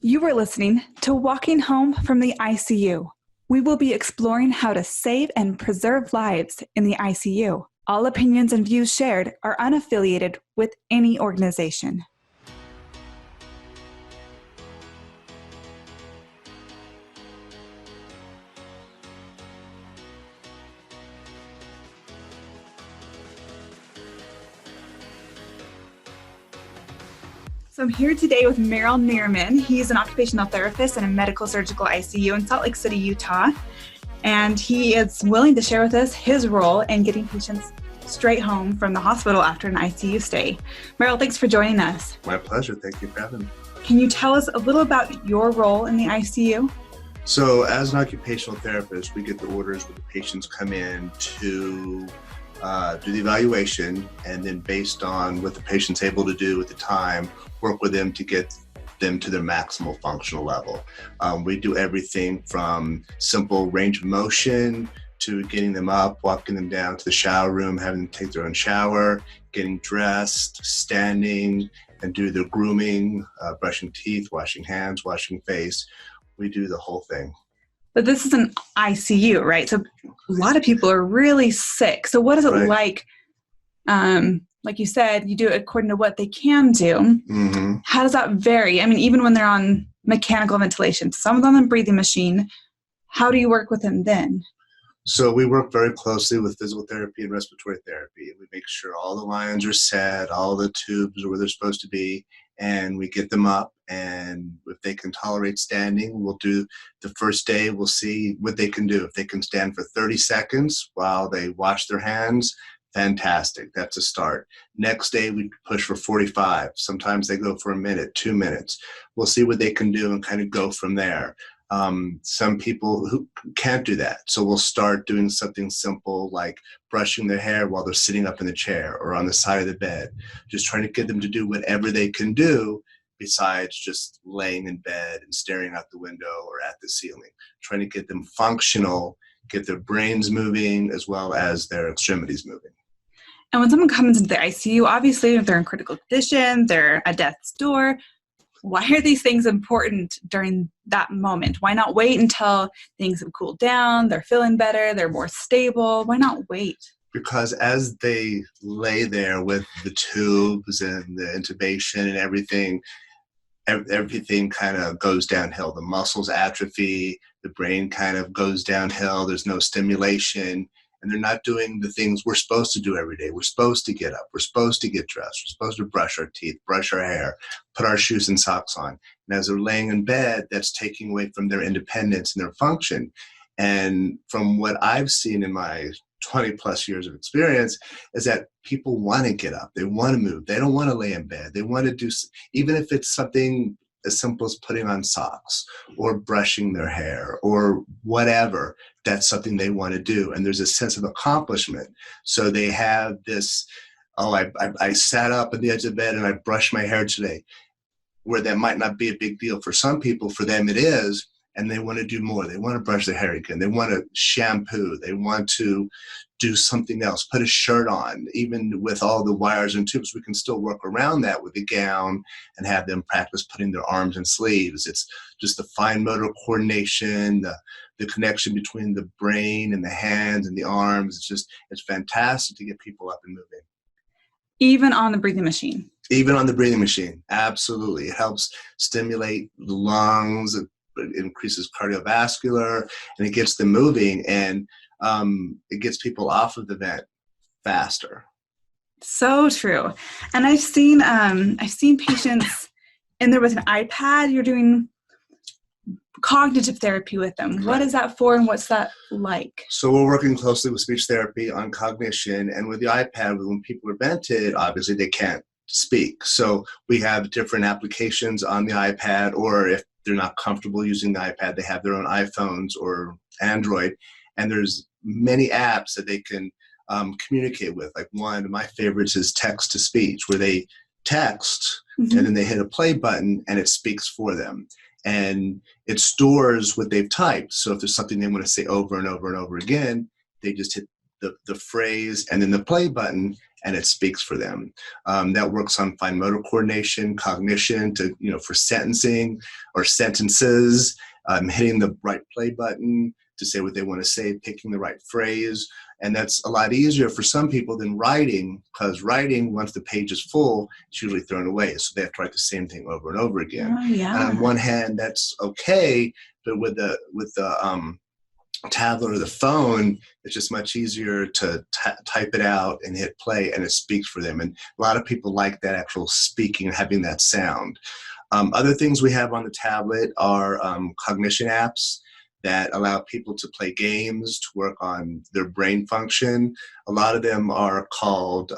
You are listening to Walking Home from the ICU. We will be exploring how to save and preserve lives in the ICU. All opinions and views shared are unaffiliated with any organization. So I'm here today with Merrill. He's an occupational therapist and a medical surgical ICU in Salt Lake City, Utah. And he is willing to share with us his role in getting patients straight home from the hospital after an ICU stay. Merrill, thanks for joining us. My pleasure. Thank you for having me. Can you tell us a little about your role in the ICU? So as an occupational therapist, we get the orders when the patients come in to do the evaluation, and then based on what the patient's able to do at the time, work with them to get them to their maximal functional level. We do everything from simple range of motion to getting them up, walking them down to the shower room, having them take their own shower, getting dressed, standing, and do their grooming, brushing teeth, washing hands, washing face. We do the whole thing. But this is an ICU, right? So a lot of people are really sick. So what is it like? Like you said, you do it according to what they can do. Mm-hmm. How does that vary? I mean, even when they're on mechanical ventilation, some of them on breathing machine, how do you work with them then? So we work very closely with physical therapy and respiratory therapy. We make sure all the lines are set, all the tubes are where they're supposed to be, and we get them up. And if they can tolerate standing, we'll do the first day, we'll see what they can do. If they can stand for 30 seconds while they wash their hands, fantastic. That's a start. Next day, we push for 45. Sometimes they go for a minute, 2 minutes. We'll see what they can do and kind of go from there. Some people who can't do that. So we'll start doing something simple like brushing their hair while they're sitting up in the chair or on the side of the bed, just trying to get them to do whatever they can do besides just laying in bed and staring out the window or at the ceiling, trying to get them functional, get their brains moving as well as their extremities moving. And when someone comes into the ICU, obviously if they're in critical condition, they're at death's door, why are these things important during that moment? Why not wait until things have cooled down, they're feeling better, they're more stable? Why not wait? Because as they lay there with the tubes and the intubation and everything kind of goes downhill. The muscles atrophy, the brain kind of goes downhill, there's no stimulation, and they're not doing the things we're supposed to do every day. We're supposed to get up, we're supposed to get dressed, we're supposed to brush our teeth, brush our hair, put our shoes and socks on. And as they're laying in bed, that's taking away from their independence and their function. And from what I've seen in my 20 plus years of experience is that people want to get up. They want to move. They don't want to lay in bed. They want to do, even if it's something as simple as putting on socks or brushing their hair or whatever, that's something they want to do. And there's a sense of accomplishment. So they have this, I sat up at the edge of the bed and I brushed my hair today, where that might not be a big deal for some people. For them it is. And they want to do more. They want to brush their hair again. They want to shampoo. They want to do something else, put a shirt on. Even with all the wires and tubes, we can still work around that with a gown and have them practice putting their arms in sleeves. It's just the fine motor coordination, the connection between the brain and the hands and the arms. It's fantastic to get people up and moving. Even on the breathing machine? Even on the breathing machine, absolutely. It helps stimulate the lungs. It increases cardiovascular, and it gets them moving, and it gets people off of the vent faster. So true. And I've seen patients in there with an iPad. You're doing cognitive therapy with them. Right. What is that for, and what's that like? So we're working closely with speech therapy on cognition, and with the iPad, when people are vented, obviously they can't speak. So we have different applications on the iPad, or if they're not comfortable using the iPad, they have their own iPhones or Android, and there's many apps that they can communicate with. Like one of my favorites is text to speech, where they text and then they hit a play button and it speaks for them. And it stores what they've typed. So if there's something they want to say over and over and over again, they just hit the phrase and then the play button, and it speaks for them. That works on fine motor coordination, cognition, to for sentencing or sentences, hitting the right play button to say what they want to say, picking the right phrase. And that's a lot easier for some people than writing, because writing, once the page is full, it's usually thrown away. So they have to write the same thing over and over again. Oh, yeah. And on one hand, that's okay, but with the tablet or the phone, it's just much easier to type it out and hit play, and it speaks for them. And a lot of people like that actual speaking and having that sound. Other things we have on the tablet are cognition apps that allow people to play games, to work on their brain function. A lot of them are called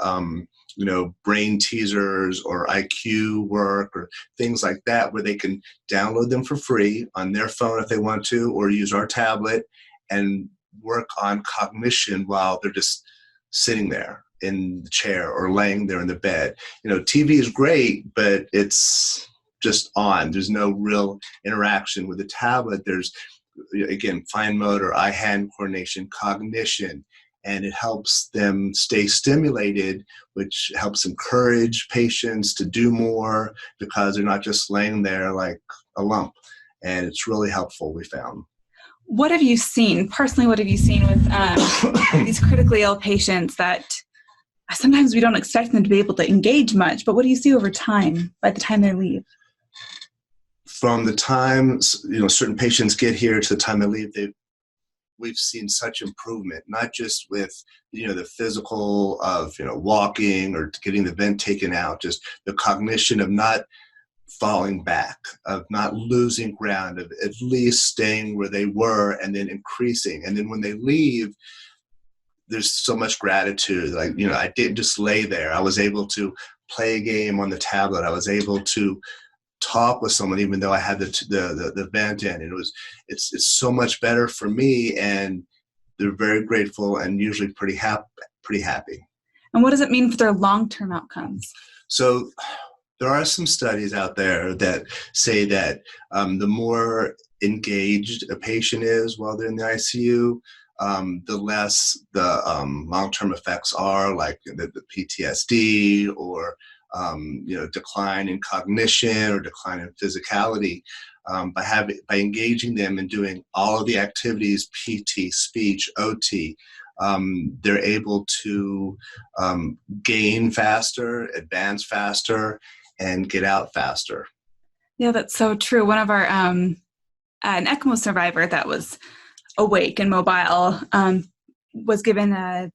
brain teasers or IQ work or things like that, where they can download them for free on their phone if they want to, or use our tablet and work on cognition while they're just sitting there in the chair or laying there in the bed. TV is great, but it's just on. There's no real interaction. With the tablet, there's, again, fine motor, eye-hand coordination, cognition, and it helps them stay stimulated, which helps encourage patients to do more because they're not just laying there like a lump. And it's really helpful, we found. What have you seen, personally, what have you seen with these critically ill patients that sometimes we don't expect them to be able to engage much, but what do you see over time, by the time they leave? From the time certain patients get here to the time they leave, we've seen such improvement, not just with the physical of walking or getting the vent taken out, just the cognition of not falling back, of not losing ground, of at least staying where they were and then increasing. And then when they leave, there's so much gratitude. Like, I didn't just lay there. I was able to play a game on the tablet. I was able to talk with someone, even though I had the vent in. And it's so much better for me, and they're very grateful and usually pretty happy. And what does it mean for their long-term outcomes? So there are some studies out there that say that the more engaged a patient is while they're in the ICU, the less the long-term effects are, like the PTSD or decline in cognition or decline in physicality. By engaging them and doing all of the activities, PT, speech, OT, they're able to gain faster, advance faster, and get out faster. Yeah, that's so true. One of our an ECMO survivor that was awake and mobile was given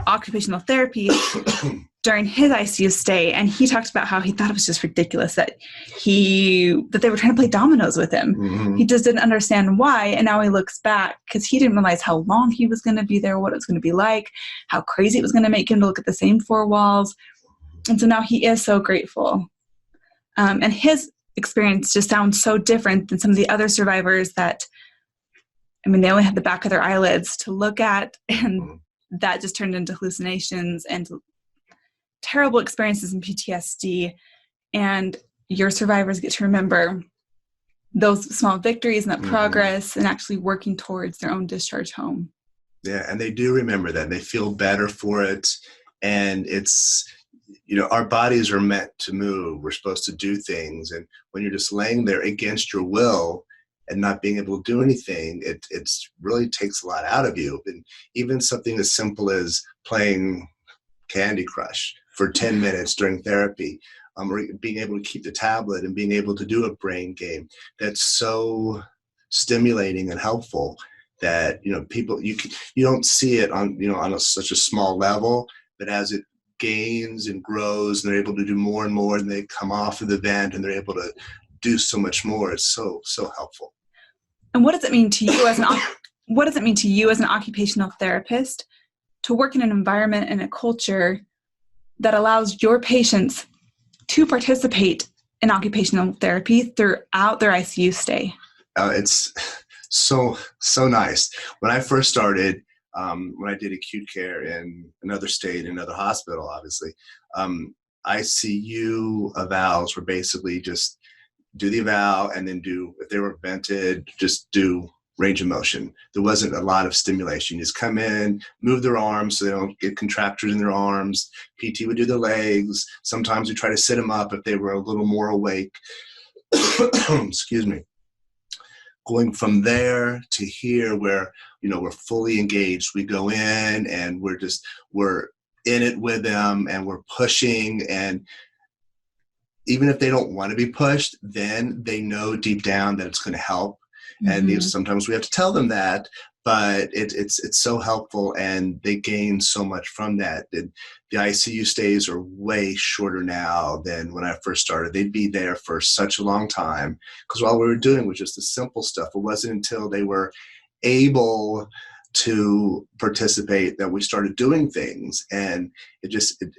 occupational therapy during his ICU stay, and he talked about how he thought it was just ridiculous that they were trying to play dominoes with him. Mm-hmm. He just didn't understand why, and now he looks back because he didn't realize how long he was going to be there, what it was going to be like, how crazy it was going to make him to look at the same four walls. And so now he is so grateful. And his experience just sounds so different than some of the other survivors that, they only had the back of their eyelids to look at, and that just turned into hallucinations and terrible experiences in PTSD. And your survivors get to remember those small victories and that progress and actually working towards their own discharge home. Yeah, and they do remember that. They feel better for it. And it's, our bodies are meant to move. We're supposed to do things. And when you're just laying there against your will and not being able to do anything, it really takes a lot out of you. And even something as simple as playing Candy Crush for 10 minutes during therapy, or being able to keep the tablet and being able to do a brain game, that's so stimulating and helpful that, people, you don't see it on such a small level, but as it gains and grows and they're able to do more and more, and they come off of the vent and they're able to do so much more, it's so helpful. And what does it mean to you as an occupational therapist to work in an environment and a culture that allows your patients to participate in occupational therapy throughout their ICU stay? It's so nice. When I first started, when I did acute care in another state, another hospital, obviously, ICU evals were basically just do the eval and then if they were vented, just do range of motion. There wasn't a lot of stimulation. You just come in, move their arms so they don't get contractures in their arms. PT would do their legs. Sometimes we try to sit them up if they were a little more awake. Excuse me. Going from there to here where, we're fully engaged. We go in and we're in it with them and we're pushing, and even if they don't want to be pushed, then they know deep down that it's going to help. Mm-hmm. And sometimes we have to tell them that, but it's so helpful, and they gain so much from that. And the ICU stays are way shorter now than when I first started. They'd be there for such a long time because all we were doing was just the simple stuff. It wasn't until they were able to participate that we started doing things, and it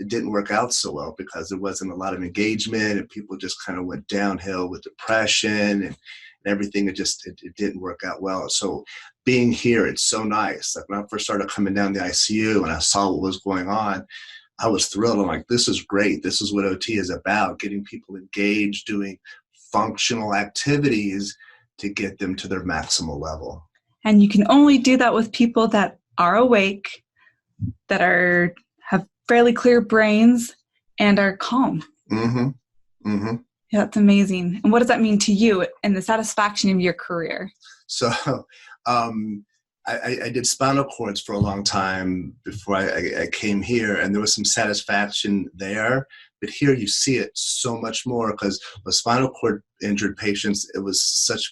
didn't work out so well because there wasn't a lot of engagement, and people just kind of went downhill with depression and everything. It didn't work out well. So being here, it's so nice. Like when I first started coming down the ICU and I saw what was going on, I was thrilled. I'm like, this is great. This is what OT is about, getting people engaged, doing functional activities to get them to their maximal level. And you can only do that with people that are awake, that have fairly clear brains, and are calm. Mm-hmm. Mm-hmm. Yeah, that's amazing. And what does that mean to you and the satisfaction of your career? So I did spinal cords for a long time before I came here, and there was some satisfaction there. But here you see it so much more because with spinal cord injured patients, it was such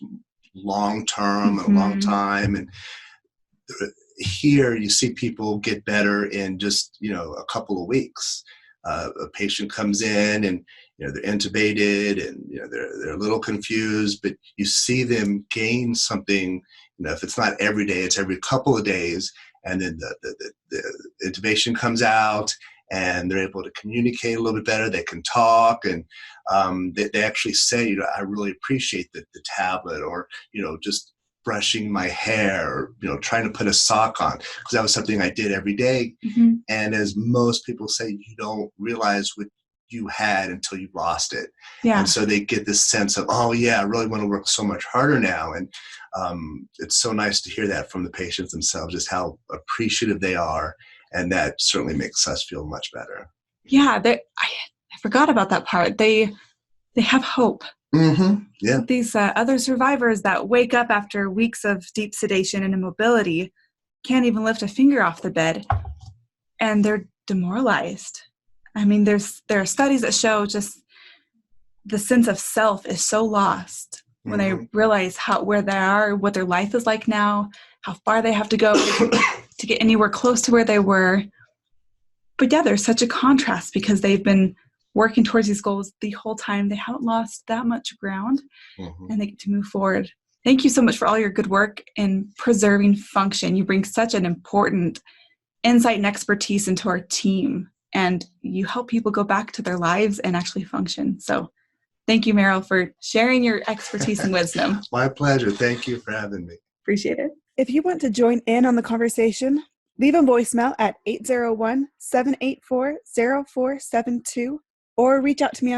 long-term, mm-hmm. a long time. And here you see people get better in just, a couple of weeks. A patient comes in and, they're intubated and, they're a little confused, but you see them gain something, if it's not every day, it's every couple of days. And then the intubation comes out and they're able to communicate a little bit better. They can talk, and they actually say, I really appreciate the tablet, or, just brushing my hair, or, trying to put a sock on, because that was something I did every day. Mm-hmm. And as most people say, you don't realize what you had until you lost it. Yeah. And so they get this sense of, oh yeah, I really want to work so much harder now. And it's so nice to hear that from the patients themselves, just how appreciative they are. And that certainly makes us feel much better. Yeah, I forgot about that part. They have hope. Mm-hmm. Yeah. These other survivors that wake up after weeks of deep sedation and immobility can't even lift a finger off the bed, and they're demoralized. I mean, there are studies that show just the sense of self is so lost when mm-hmm. they realize where they are, what their life is like now, how far they have to go to get anywhere close to where they were. But yeah, there's such a contrast because they've been working towards these goals the whole time. They haven't lost that much ground, mm-hmm. and they get to move forward. Thank you so much for all your good work in preserving function. You bring such an important insight and expertise into our team, and you help people go back to their lives and actually function. So thank you, Merrill, for sharing your expertise and wisdom. My pleasure. Thank you for having me. Appreciate it. If you want to join in on the conversation, leave a voicemail at 801-784-0472 or reach out to me on